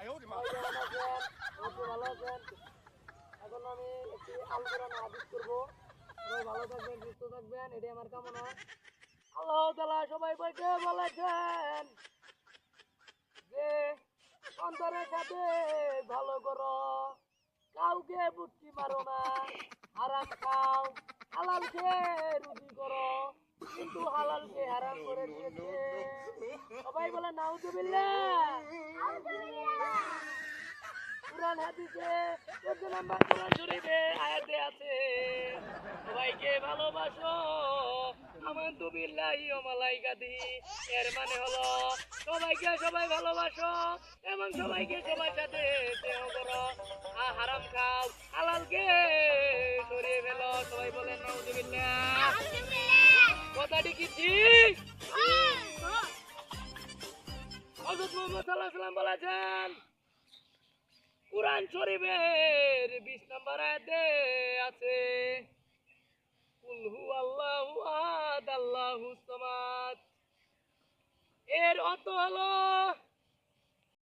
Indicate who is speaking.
Speaker 1: সবাই কেমন আছেন? অবশ্যই ভালো আছেন। এখন আমি একটি আল কোরআন হাদিস করবো। সবাই ভালো থাকবেন, সুস্থ থাকবেন, এটাই আমার কামনা। আল্লাহ তাআলা সবাইকে বলেছেন যে অন্তরের সাথে ভালো করো, কাউকে বুদ্ধি মারো না, হারাম খাও, হালালকে রুজি করো, কিন্তু হালালকে হারাম করে দিয়েছে। সবাই বলে নাউজুবিল্লাহ। কুরআন হাদিসে ১৪ নাম্বার কুরআন শরীফে আয়াতে আছে, সবাইকে ভালোবাসো আমানতু বিল্লাহি ওয়া মালাইকাতিহি। এর মানে হলো সবাইকে সবাই ভালোবাসো এবং সবাইকে সবার সাথে স্নেহ করো, হারাম খাও, হালালকে সরিয়ে ফেলো। সবাই বলেন নাউজুবিল্লাহ। কথাটি কি ঠিক? হযরত মুহাম্মদ সাল্লাল্লাহু আলাইহি ওয়াসাল্লাম বলেছেন কুরআন শরীফের 20 নম্বর আয়াতে আছে কুল হুয়াল্লাহু আহাদ আল্লাহুস সামাদ। এর অর্থ হলো